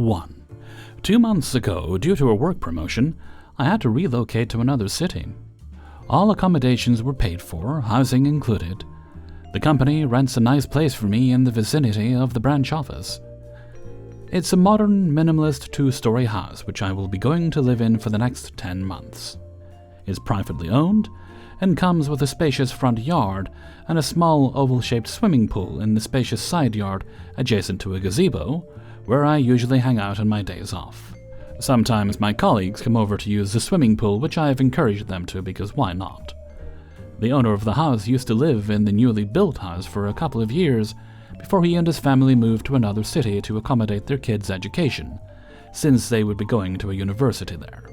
1. 2 months ago, due to a work promotion, I had to relocate to another city. All accommodations were paid for, housing included. The company rents a nice place for me in the vicinity of the branch office. It's a modern, minimalist 2-story house which I will be going to live in for the next 10 months. It's privately owned and comes with a spacious front yard and a small oval-shaped swimming pool in the spacious side yard adjacent to a gazebo, where I usually hang out on my days off. Sometimes my colleagues come over to use the swimming pool, which I have encouraged them to because why not? The owner of the house used to live in the newly built house for a couple of years before he and his family moved to another city to accommodate their kids' education, since they would be going to a university there.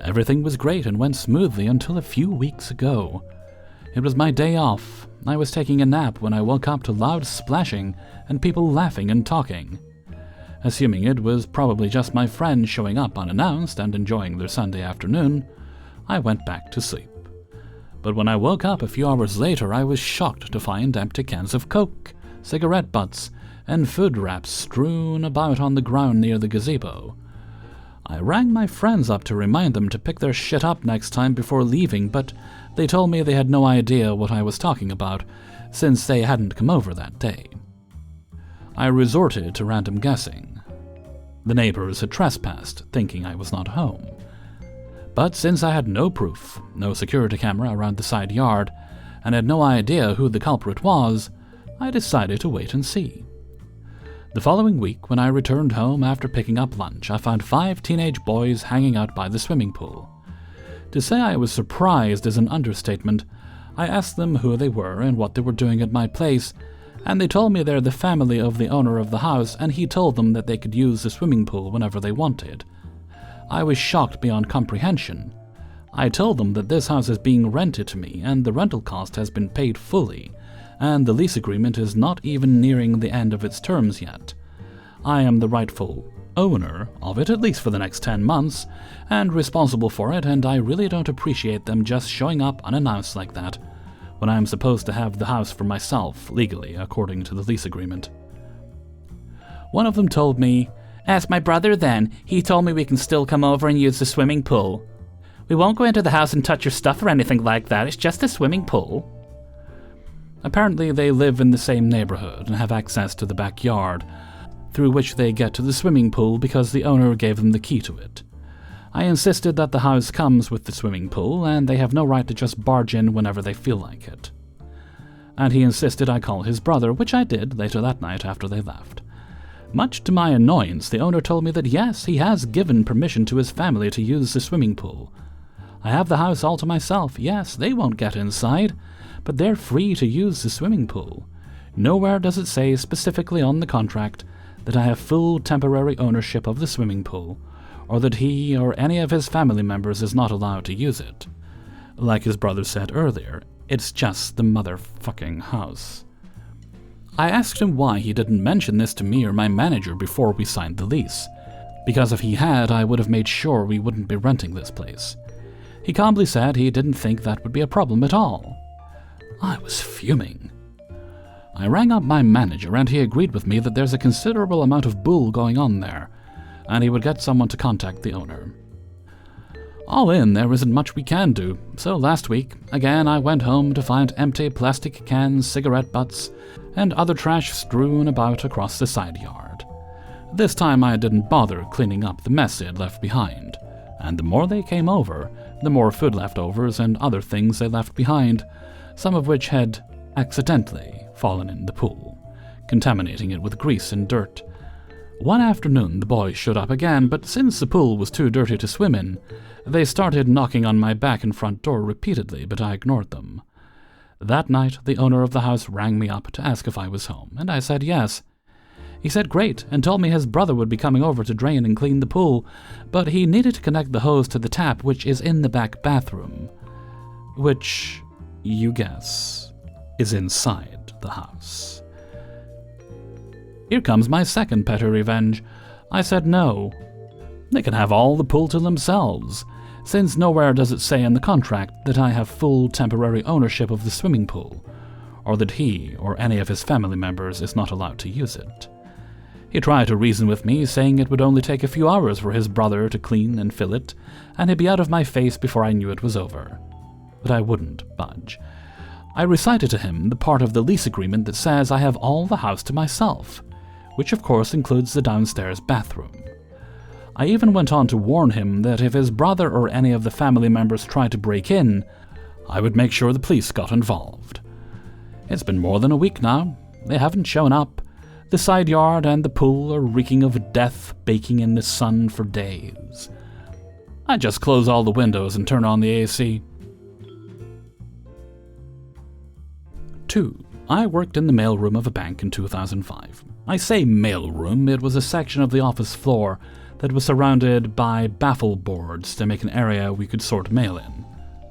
Everything was great and went smoothly until a few weeks ago. It was my day off. I was taking a nap when I woke up to loud splashing and people laughing and talking. Assuming it was probably just my friends showing up unannounced and enjoying their Sunday afternoon, I went back to sleep. But when I woke up a few hours later, I was shocked to find empty cans of Coke, cigarette butts, and food wraps strewn about on the ground near the gazebo. I rang my friends up to remind them to pick their shit up next time before leaving, but they told me they had no idea what I was talking about, since they hadn't come over that day. I resorted to random guessing. The neighbors had trespassed, thinking I was not home. But since I had no proof, no security camera around the side yard, and had no idea who the culprit was, I decided to wait and see. The following week, when I returned home after picking up lunch, I found 5 teenage boys hanging out by the swimming pool. To say I was surprised is an understatement. I asked them who they were and what they were doing at my place, and they told me they're the family of the owner of the house, and he told them that they could use the swimming pool whenever they wanted. I was shocked beyond comprehension. I told them that this house is being rented to me, and the rental cost has been paid fully, and the lease agreement is not even nearing the end of its terms yet. I am the rightful owner of it, at least for the next 10 months, and responsible for it, and I really don't appreciate them just showing up unannounced like that, when I am supposed to have the house for myself, legally, according to the lease agreement. One of them told me, "Ask my brother then. He told me we can still come over and use the swimming pool. We won't go into the house and touch your stuff or anything like that. It's just a swimming pool." Apparently they live in the same neighborhood and have access to the backyard, through which they get to the swimming pool because the owner gave them the key to it. I insisted that the house comes with the swimming pool and they have no right to just barge in whenever they feel like it. And he insisted I call his brother, which I did later that night after they left. Much to my annoyance, the owner told me that yes, he has given permission to his family to use the swimming pool. I have the house all to myself. Yes, they won't get inside, but they're free to use the swimming pool. Nowhere does it say specifically on the contract that I have full temporary ownership of the swimming pool, or that he or any of his family members is not allowed to use it. Like his brother said earlier, it's just the motherfucking house. I asked him why he didn't mention this to me or my manager before we signed the lease, because if he had, I would have made sure we wouldn't be renting this place. He calmly said he didn't think that would be a problem at all. I was fuming. I rang up my manager and he agreed with me that there's a considerable amount of bull going on there, and he would get someone to contact the owner. All in, there isn't much we can do, so last week, again I went home to find empty plastic cans, cigarette butts, and other trash strewn about across the side yard. This time I didn't bother cleaning up the mess they had left behind, and the more they came over, the more food leftovers and other things they left behind, some of which had accidentally fallen in the pool, contaminating it with grease and dirt. One afternoon the boys showed up again, but since the pool was too dirty to swim in, they started knocking on my back and front door repeatedly, but I ignored them. That night the owner of the house rang me up to ask if I was home, and I said yes. He said great, and told me his brother would be coming over to drain and clean the pool, but he needed to connect the hose to the tap, which is in the back bathroom. Which, you guess, is inside the house. Here comes my second PettyRevenge. I said no. They can have all the pool to themselves, since nowhere does it say in the contract that I have full temporary ownership of the swimming pool, or that he or any of his family members is not allowed to use it. He tried to reason with me, saying it would only take a few hours for his brother to clean and fill it, and he'd be out of my face before I knew it was over. But I wouldn't budge. I recited to him the part of the lease agreement that says I have all the house to myself, which of course includes the downstairs bathroom. I even went on to warn him that if his brother or any of the family members tried to break in, I would make sure the police got involved. It's been more than a week now. They haven't shown up. The side yard and the pool are reeking of death, baking in the sun for days. I just close all the windows and turn on the AC. 2. I worked in the mailroom of a bank in 2005. I say mailroom, it was a section of the office floor that was surrounded by baffle boards to make an area we could sort mail in.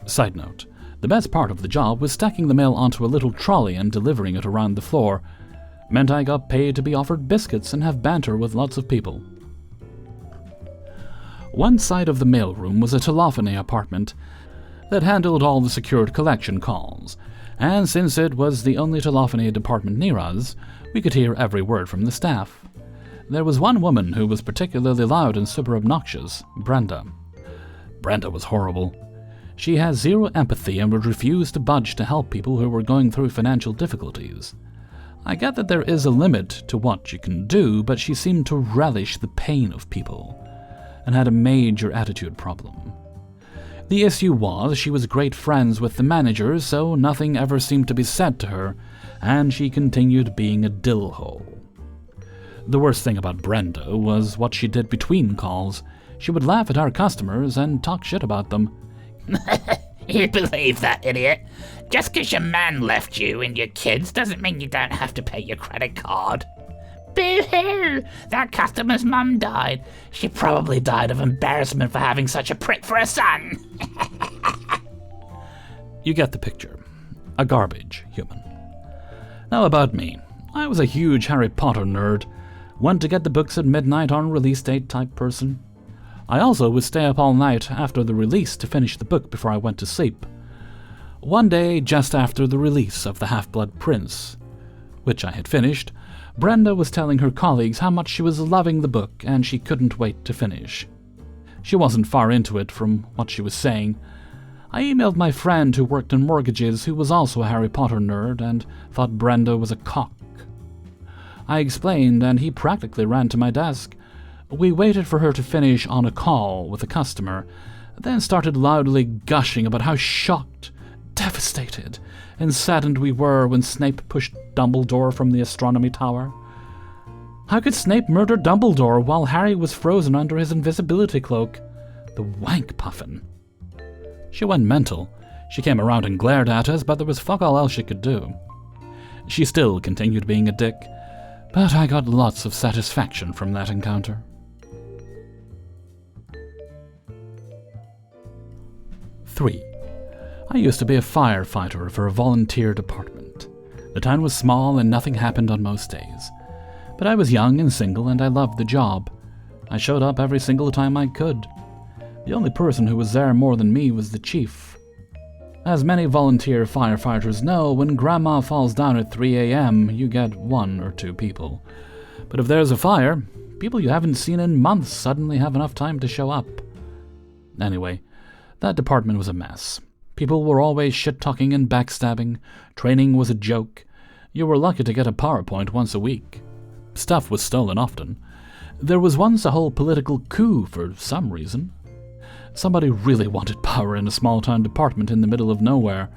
Side note, the best part of the job was stacking the mail onto a little trolley and delivering it around the floor. Meant I got paid to be offered biscuits and have banter with lots of people. One side of the mailroom was a telephony apartment that handled all the secured collection calls, and since it was the only telephony department near us, we could hear every word from the staff. There was one woman who was particularly loud and super obnoxious, Brenda. Brenda was horrible. She had zero empathy and would refuse to budge to help people who were going through financial difficulties. I get that there is a limit to what you can do, but she seemed to relish the pain of people, and had a major attitude problem. The issue was she was great friends with the manager, so nothing ever seemed to be said to her, and she continued being a dillhole. The worst thing about Brenda was what she did between calls. She would laugh at our customers and talk shit about them. You believe that, idiot? Just 'cause your man left you and your kids doesn't mean you don't have to pay your credit card. Boo-hoo! That customer's mum died. She probably died of embarrassment for having such a prick for a son. You get the picture. A garbage human. Now about me. I was a huge Harry Potter nerd. Went to get the books at midnight on release date type person. I also would stay up all night after the release to finish the book before I went to sleep. One day, just after the release of The Half-Blood Prince, which I had finished, Brenda was telling her colleagues how much she was loving the book and she couldn't wait to finish. She wasn't far into it from what she was saying. I emailed my friend who worked in mortgages, who was also a Harry Potter nerd, and thought Brenda was a cock. I explained, and he practically ran to my desk. We waited for her to finish on a call with a customer, then started loudly gushing about how shocked, devastated, and saddened we were when Snape pushed Dumbledore from the astronomy tower. How could Snape murder Dumbledore while Harry was frozen under his invisibility cloak? The wank puffin. She went mental. She came around and glared at us, but there was fuck all else she could do. She still continued being a dick, but I got lots of satisfaction from that encounter. 3. I used to be a firefighter for a volunteer department. The town was small and nothing happened on most days. But I was young and single and I loved the job. I showed up every single time I could. The only person who was there more than me was the chief. As many volunteer firefighters know, when Grandma falls down at 3 a.m., you get 1 or 2 people. But if there's a fire, people you haven't seen in months suddenly have enough time to show up. Anyway, that department was a mess. People were always shit-talking and backstabbing. Training was a joke. You were lucky to get a PowerPoint once a week. Stuff was stolen often. There was once a whole political coup for some reason. Somebody really wanted power in a small-town department in the middle of nowhere.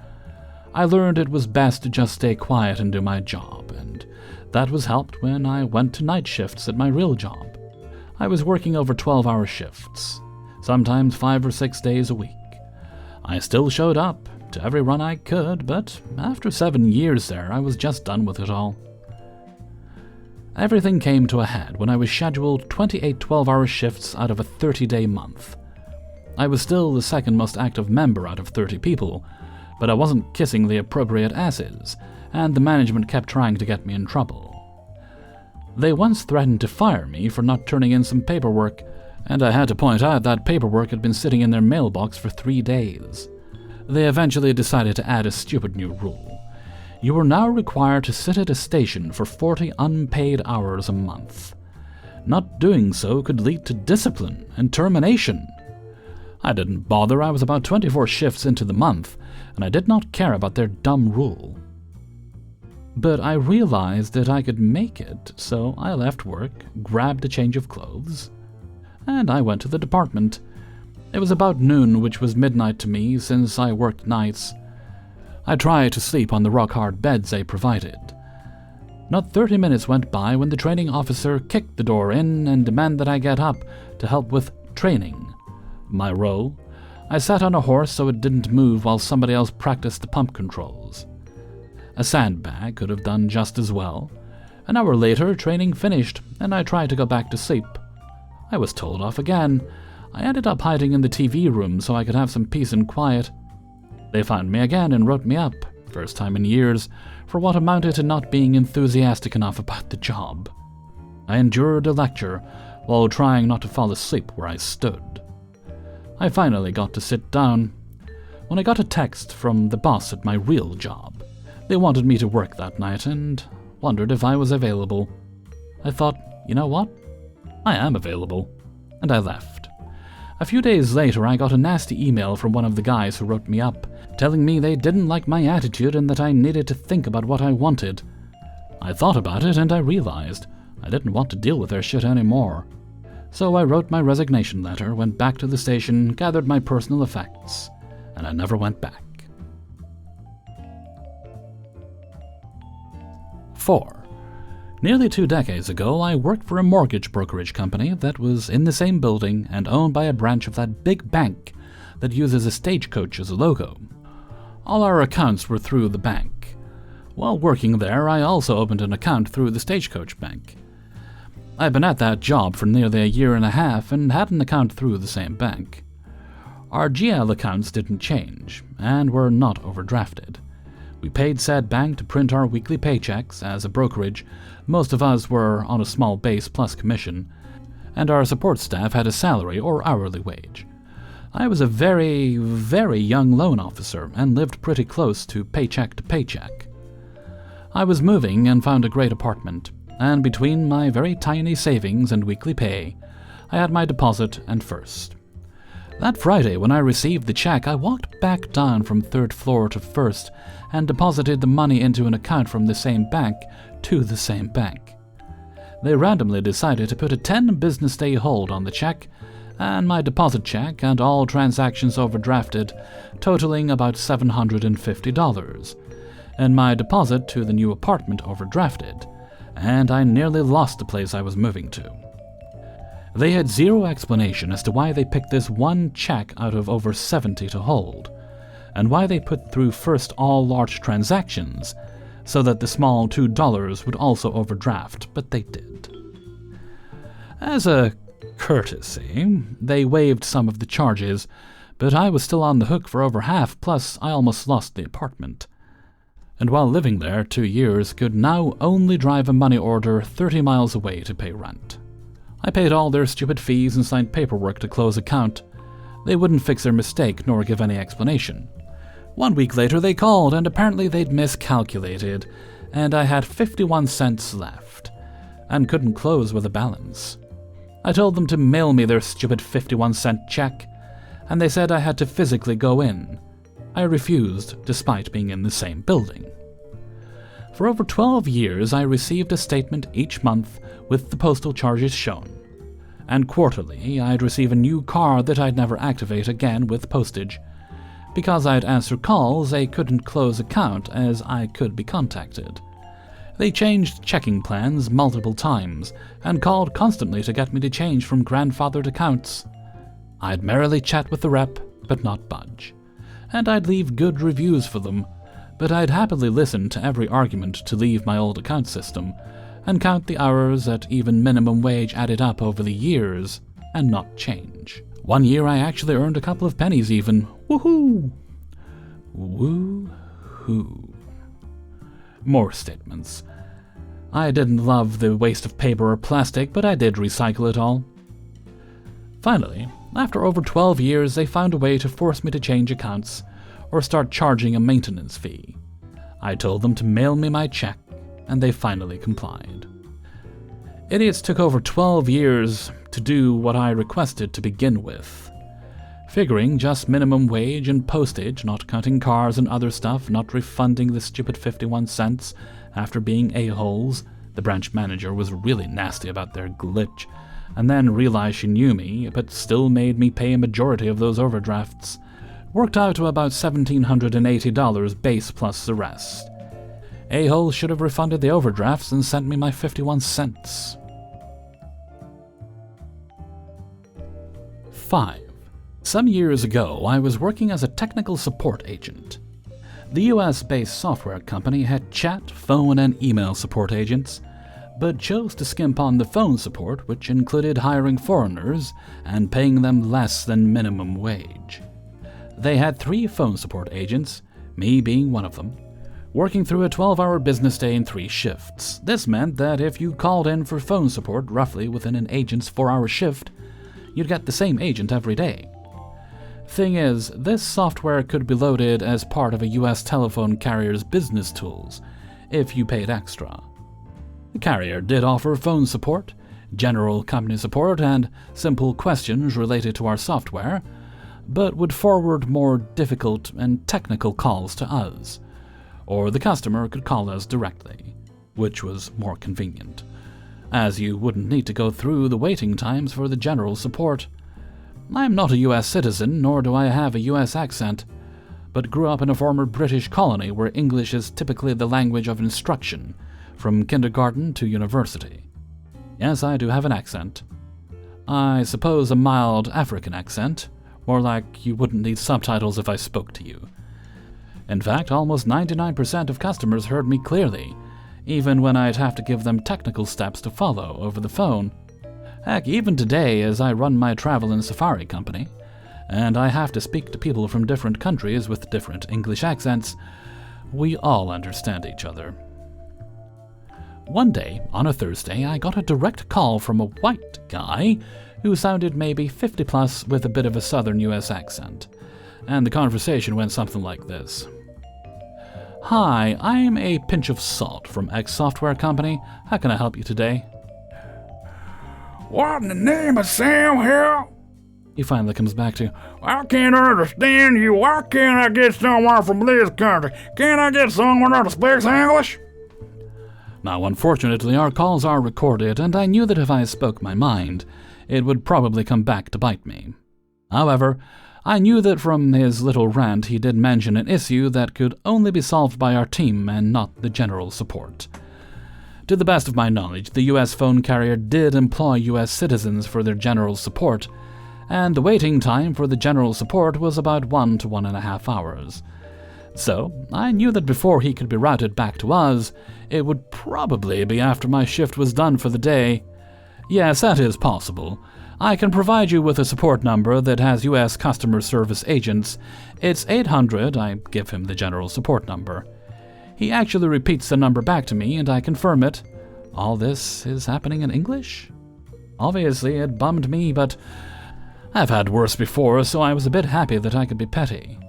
I learned it was best to just stay quiet and do my job, and that was helped when I went to night shifts at my real job. I was working over 12-hour shifts, sometimes 5 or 6 days a week. I still showed up to every run I could, but after 7 years there, I was just done with it all. Everything came to a head when I was scheduled 28 12-hour shifts out of a 30-day month. I was still the second most active member out of 30 people, but I wasn't kissing the appropriate asses, and the management kept trying to get me in trouble. They once threatened to fire me for not turning in some paperwork, and I had to point out that paperwork had been sitting in their mailbox for 3 days. They eventually decided to add a stupid new rule. You were now required to sit at a station for 40 unpaid hours a month. Not doing so could lead to discipline and termination. I didn't bother. I was about 24 shifts into the month, and I did not care about their dumb rule. But I realized that I could make it, so I left work, grabbed a change of clothes, and I went to the department. It was about noon, which was midnight to me since I worked nights. I tried to sleep on the rock-hard beds they provided. Not 30 minutes went by when the training officer kicked the door in and demanded that I get up to help with training. My role? I sat on a horse so it didn't move while somebody else practiced the pump controls. A sandbag could have done just as well. An hour later, training finished, and I tried to go back to sleep. I was told off again. I ended up hiding in the TV room so I could have some peace and quiet. They found me again and wrote me up, first time in years, for what amounted to not being enthusiastic enough about the job. I endured a lecture while trying not to fall asleep where I stood. I finally got to sit down when I got a text from the boss at my real job. They wanted me to work that night and wondered if I was available. I thought, you know what? I am available. And I left. A few days later, I got a nasty email from one of the guys who wrote me up, telling me they didn't like my attitude and that I needed to think about what I wanted. I thought about it and I realized I didn't want to deal with their shit anymore. So I wrote my resignation letter, went back to the station, gathered my personal effects, and I never went back. 4. Nearly 2 decades ago, I worked for a mortgage brokerage company that was in the same building and owned by a branch of that big bank that uses a stagecoach as a logo. All our accounts were through the bank. While working there, I also opened an account through the Stagecoach Bank. I'd been at that job for nearly a year and a half and had an account through the same bank. Our GL accounts didn't change and were not overdrafted. We paid said bank to print our weekly paychecks. As a brokerage, most of us were on a small base plus commission, and our support staff had a salary or hourly wage. I was a very, very young loan officer and lived pretty close to paycheck. I was moving and found a great apartment, and between my very tiny savings and weekly pay, I had my deposit and first. That Friday, when I received the check, I walked back down from 3rd floor to 1st and deposited the money into an account from the same bank to the same bank. They randomly decided to put a 10 business day hold on the check, and my deposit check and all transactions overdrafted, totaling about $750, and my deposit to the new apartment overdrafted, and I nearly lost the place I was moving to. They had zero explanation as to why they picked this one check out of over 70 to hold, and why they put through first all large transactions, so that the small $2 would also overdraft, but they did. As a courtesy, they waived some of the charges, but I was still on the hook for over half, plus I almost lost the apartment. And while living there 2 years, could now only drive a money order 30 miles away to pay rent. I paid all their stupid fees and signed paperwork to close account. They wouldn't fix their mistake nor give any explanation. 1 week later they called, and apparently they'd miscalculated, and I had 51 cents left, and couldn't close with a balance. I told them to mail me their stupid 51-cent check, and they said I had to physically go in. I refused, despite being in the same building. For over 12 years, I received a statement each month with the postal charges shown, and quarterly I'd receive a new card that I'd never activate again with postage. Because I'd answer calls, they couldn't close account as I could be contacted. They changed checking plans multiple times and called constantly to get me to change from grandfathered accounts. I'd merrily chat with the rep, but not budge. And I'd leave good reviews for them, but I'd happily listen to every argument to leave my old account system and count the hours that even minimum wage added up over the years and not change. 1 year I actually earned a couple of pennies even. Woohoo! Woo-hoo. More statements. I didn't love the waste of paper or plastic, but I did recycle it all. Finally, after over 12 years, they found a way to force me to change accounts or start charging a maintenance fee. I told them to mail me my check, and they finally complied. Idiots took over 12 years to do what I requested to begin with. Figuring just minimum wage and postage, not counting cars and other stuff, not refunding the stupid 51 cents after being a-holes. The branch manager was really nasty about their glitch, and then realized she knew me, but still made me pay a majority of those overdrafts. Worked out to about $1,780 base plus the rest. A-holes should have refunded the overdrafts and sent me my 51 cents. 5. Some years ago, I was working as a technical support agent. The US-based software company had chat, phone, and email support agents, but chose to skimp on the phone support, which included hiring foreigners and paying them less than minimum wage. They had 3 phone support agents, me being one of them, working through a 12-hour business day in 3 shifts. This meant that if you called in for phone support roughly within an agent's 4-hour shift, you'd get the same agent every day. Thing is, this software could be loaded as part of a US telephone carrier's business tools, if you paid extra. The carrier did offer phone support, general company support, and simple questions related to our software, but would forward more difficult and technical calls to us, or the customer could call us directly, which was more convenient, as you wouldn't need to go through the waiting times for the general support. I am not a US citizen, nor do I have a US accent, but grew up in a former British colony where English is typically the language of instruction, from kindergarten to university. Yes, I do have an accent. I suppose a mild African accent, more like you wouldn't need subtitles if I spoke to you. In fact, almost 99% of customers heard me clearly, even when I'd have to give them technical steps to follow over the phone. Heck, even today, as I run my travel and safari company, and I have to speak to people from different countries with different English accents, we all understand each other. One day, on a Thursday, I got a direct call from a white guy who sounded maybe 50 plus with a bit of a southern US accent, and the conversation went something like this. Hi, I'm a pinch of salt from X Software Company. How can I help you today? What in the name of Sam here? He finally comes back to, I can't understand you. Why can't I get someone from this country? Can't I get someone that speaks English? Now, unfortunately, our calls are recorded, and I knew that if I spoke my mind, it would probably come back to bite me. However, I knew that from his little rant he did mention an issue that could only be solved by our team and not the general support. To the best of my knowledge, the US phone carrier did employ US citizens for their general support, and the waiting time for the general support was about 1 to 1.5 hours. So, I knew that before he could be routed back to us, it would probably be after my shift was done for the day. Yes, that is possible. I can provide you with a support number that has US customer service agents. It's 800, I give him the general support number. He actually repeats the number back to me, and I confirm it. All this is happening in English? Obviously, it bummed me, but I've had worse before, so I was a bit happy that I could be petty.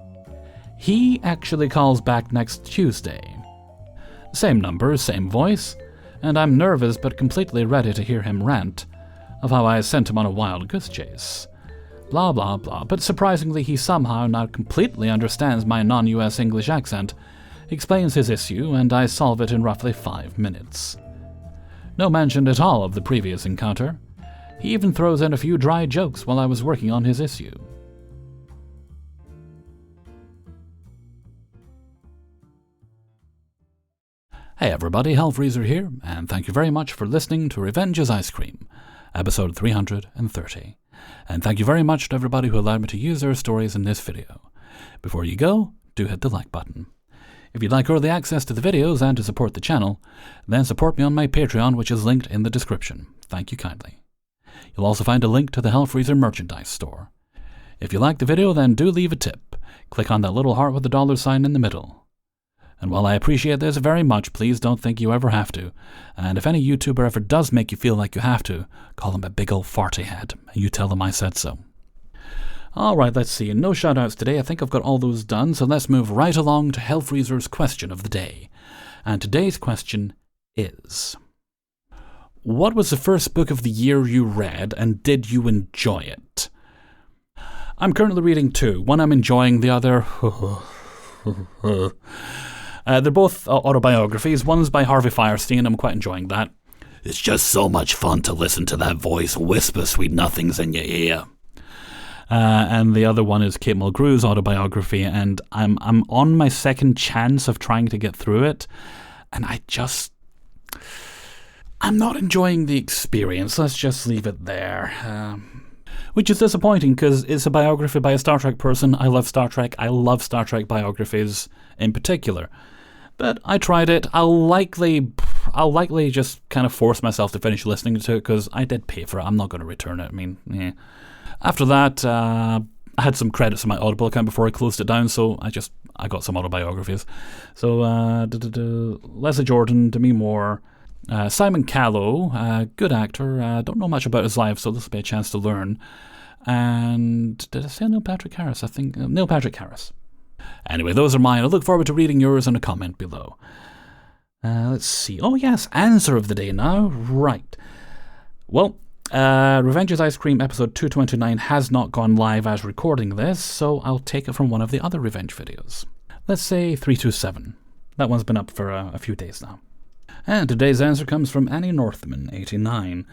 He actually calls back next Tuesday. Same number, same voice, and I'm nervous but completely ready to hear him rant of how I sent him on a wild goose chase. Blah blah blah, but surprisingly he somehow not completely understands my non-US English accent, explains his issue, and I solve it in roughly 5 minutes. No mention at all of the previous encounter. He even throws in a few dry jokes while I was working on his issue. Hey everybody, Hellfreezer here, and thank you very much for listening to Revenge is Ice Cream, episode 330. And thank you very much to everybody who allowed me to use their stories in this video. Before you go, do hit the like button. If you'd like early access to the videos and to support the channel, then support me on my Patreon, which is linked in the description. Thank you kindly. You'll also find a link to the Hellfreezer merchandise store. If you like the video, then do leave a tip. Click on that little heart with the $sign in the middle. And while I appreciate this very much, please don't think you ever have to. And if any YouTuber ever does make you feel like you have to, call them a big old farty head, and you tell them I said so. Alright, let's see. No shoutouts today. I think I've got all those done, so let's move right along to Hellfreezer's question of the day. And today's question is: What was the first book of the year you read, and did you enjoy it? I'm currently reading 2. One I'm enjoying, the other... they're both autobiographies. One's by Harvey Firestein. I'm quite enjoying that. It's just so much fun to listen to that voice whisper sweet nothings in your ear. And the other one is Kate Mulgrew's autobiography, and I'm on my second chance of trying to get through it, and I'm not enjoying the experience. Let's just leave it there. Which is disappointing, because it's a biography by a Star Trek person. I love Star Trek. I love Star Trek biographies in particular. But I tried it. I'll likely just kind of force myself to finish listening to it, because I did pay for it. I'm not going to return it. I mean, yeah. After that, I had some credits on my Audible account before I closed it down, so I got some autobiographies. So, Leslie Jordan, Demi Moore, Simon Callow, good actor. Don't know much about his life, so this will be a chance to learn. And did I say Neil Patrick Harris? I think Neil Patrick Harris. Anyway, those are mine. I look forward to reading yours in a comment below. Let's see. Oh yes, answer of the day now. Right. Well, Revenge's Ice Cream episode 229 has not gone live as recording this, so I'll take it from one of the other Revenge videos. Let's say 327. That one's been up for a few days now. And today's answer comes from Annie Northman, 89.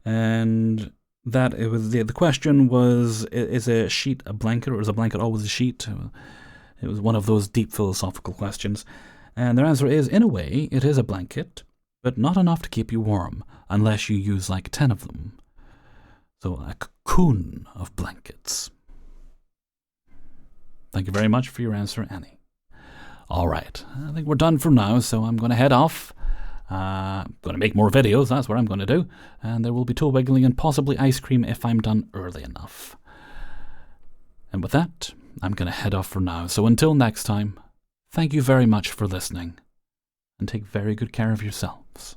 And that it was the question was, is a sheet a blanket, or is a blanket always a sheet? It was one of those deep philosophical questions. And their answer is, in a way, it is a blanket, but not enough to keep you warm, unless you use like 10 of them. So a cocoon of blankets. Thank you very much for your answer, Annie. All right, I think we're done for now, so I'm going to head off. I'm going to make more videos, that's what I'm going to do. And there will be toe wiggling and possibly ice cream if I'm done early enough. And with that, I'm going to head off for now. So until next time, thank you very much for listening. And take very good care of yourselves.